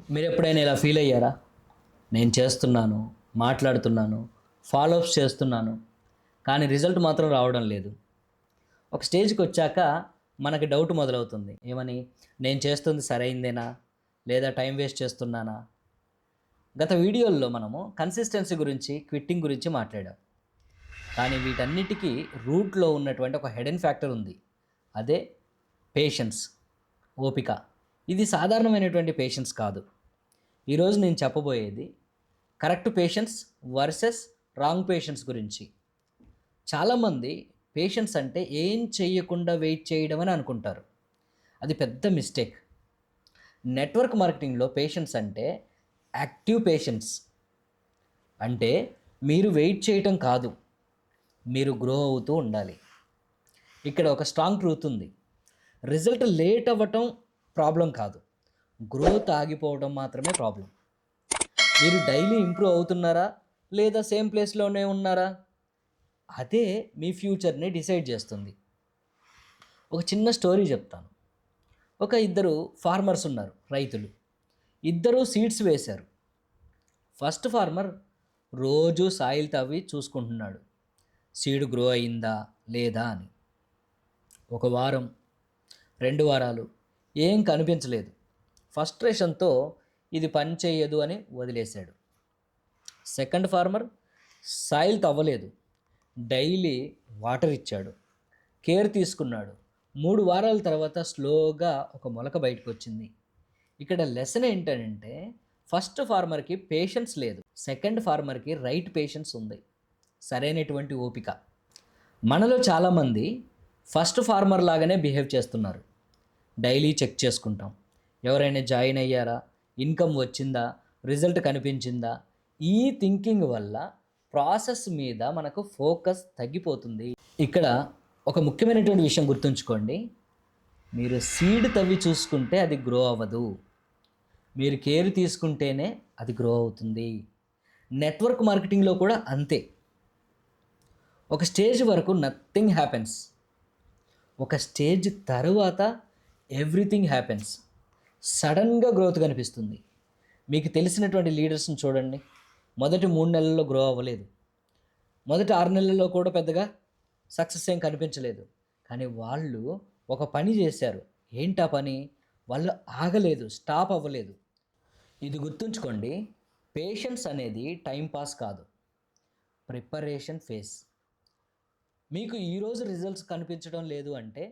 మీరు ఎప్పుడైనా ఇలా ఫీల్ అయ్యారా? నేను చేస్తున్నాను, మాట్లాడుతున్నాను, ఫాలోఅప్స్ చేస్తున్నాను, కానీ రిజల్ట్ మాత్రం రావడం లేదు. ఒక స్టేజ్‌కొచ్చాక మనకి డౌట్ మొదలవుతుంది. ఏమని? నేను చేస్తుంది సరైందేనా? లేదా టైం వేస్ట్ చేస్తున్నానా? గత వీడియోల్లో మనము కన్సిస్టెన్సీ గురించి, క్విట్టింగ్ గురించి మాట్లాడాం. కానీ వీటన్నిటికీ రూట్‌లో ఉన్నటువంటి ఒక హిడెన్ ఫ్యాక్టర్ ఉంది. అదే పేషెన్స్, ఓపిక. ఇది సాధారణమైనటువంటి పేషెన్స్ కాదు. ఈరోజు నేను చెప్పబోయేది correct patience versus wrong patience గురించి. చాలామంది పేషెన్స్ అంటే ఏం చేయకుండా వెయిట్ చేయడం అని అనుకుంటారు. అది పెద్ద మిస్టేక్. నెట్వర్క్ మార్కెటింగ్‌లో పేషెన్స్ అంటే యాక్టివ్ పేషెన్స్. అంటే మీరు వెయిట్ చేయటం కాదు, మీరు గ్రో అవుతూ ఉండాలి. ఇక్కడ ఒక స్ట్రాంగ్ ట్రూత్ ఉంది. రిజల్ట్ లేట్ అవ్వటం ప్రాబ్లం కాదు, గ్రోత్ ఆగిపోవడం మాత్రమే ప్రాబ్లం. మీరు డైలీ ఇంప్రూవ్ అవుతున్నారా? లేదా సేమ్ ప్లేస్‌లోనే ఉన్నారా? అదే మీ ఫ్యూచర్‌ని డిసైడ్ చేస్తుంది. ఒక చిన్న స్టోరీ చెప్తాను. ఒక ఇద్దరు ఫార్మర్స్ ఉన్నారు, రైతులు. ఇద్దరూ సీడ్స్ వేశారు. ఫస్ట్ ఫార్మర్ రోజు సాయిల్ తవ్వి చూసుకుంటున్నాడు. సీడ్ గ్రో అయిందా లేదా అని. ఒక వారం, 2 వారాలు ఏం కనిపించలేదు. ఫ్రస్ట్రేషన్‌తో ఇది పని చేయదు అని వదిలేశాడు. సెకండ్ ఫార్మర్ సాయిల్ తవ్వలేదు, డైలీ వాటర్ ఇచ్చాడు, కేర్ తీసుకున్నాడు. 3 వారాల తర్వాత స్లోగా ఒక మొలక బయటకు వచ్చింది. ఇక్కడ లెసన్ ఏంటంటే ఫస్ట్ ఫార్మర్కి పేషెన్స్ లేదు, సెకండ్ ఫార్మర్కి రైట్ పేషెన్స్ ఉంది, సరైనటువంటి ఓపిక. మనలో చాలామంది ఫస్ట్ ఫార్మర్ లాగానే బిహేవ్ చేస్తున్నారు. డైలీ చెక్ చేసుకుంటాం, ఎవరైనా జాయిన్ అయ్యారా, ఇన్కమ్ వచ్చిందా, రిజల్ట్ కనిపించిందా. ఈ థింకింగ్ వల్ల ప్రాసెస్ మీద మనకు ఫోకస్ తగ్గిపోతుంది. ఇక్కడ ఒక ముఖ్యమైనటువంటి విషయం గుర్తుంచుకోండి. మీరు సీడ్ తవ్వి చూసుకుంటే అది గ్రో అవ్వదు, మీరు కేర్ తీసుకుంటేనే అది గ్రో అవుతుంది. నెట్వర్క్ మార్కెటింగ్లో కూడా అంతే. ఒక స్టేజ్ వరకు నథింగ్ హ్యాపెన్స్, ఒక స్టేజ్ తరువాత ఎవ్రీథింగ్ హ్యాపెన్స్. సడన్గా గ్రోత్ కనిపిస్తుంది. మీకు తెలిసినటువంటి లీడర్స్ని చూడండి. మొదటి 3 నెలల్లో గ్రో అవ్వలేదు, మొదటి 6 నెలల్లో కూడా పెద్దగా సక్సెస్ ఏం కనిపించలేదు. కానీ వాళ్ళు ఒక పని చేశారు. ఏంటా పని? వాళ్ళు ఆగలేదు, స్టాప్ అవ్వలేదు. ఇది గుర్తుంచుకోండి. పేషెన్స్ అనేది టైం పాస్ కాదు, ప్రిపరేషన్ ఫేస్. మీకు ఈరోజు రిజల్ట్స్ కనిపించడం లేదు అంటే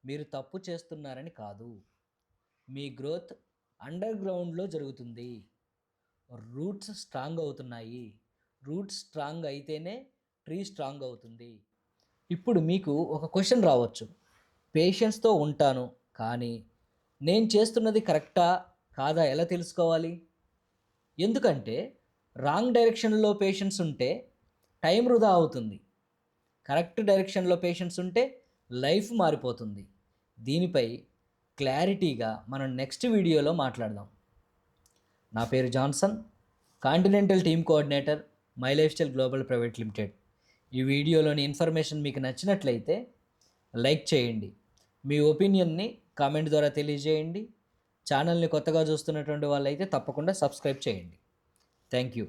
మీరు తప్పు చేస్తున్నారని కాదు, మీ గ్రోత్ అండర్ గ్రౌండ్లో జరుగుతుంది. రూట్స్ స్ట్రాంగ్ అవుతున్నాయి. రూట్స్ స్ట్రాంగ్ అయితేనే ట్రీ స్ట్రాంగ్ అవుతుంది. ఇప్పుడు మీకు ఒక క్వశ్చన్ రావచ్చు. పేషెన్స్తో ఉంటాను, కానీ నేను చేస్తున్నది కరెక్టా కాదా ఎలా తెలుసుకోవాలి? ఎందుకంటే రాంగ్ డైరెక్షన్లో పేషెన్స్ ఉంటే టైం వృధా అవుతుంది, కరెక్ట్ డైరెక్షన్లో పేషెన్స్ ఉంటే లైఫ్ మారిపోతుంది. దీనిపై క్లారిటీగా మనం నెక్స్ట్ వీడియోలో మాట్లాడదాం. నా పేరు Johnson, continental team coordinator, my life style global private limited. ఈ వీడియోలోని ఇన్ఫర్మేషన్ మీకు నచ్చినట్లయితే లైక్ చేయండి, మీ ఒపీనియన్ని కామెంట్ ద్వారా తెలియజేయండి. ఛానల్ని కొత్తగా చూస్తున్నటువంటి వాళ్ళైతే తప్పకుండా సబ్స్క్రైబ్ చేయండి. Thank you.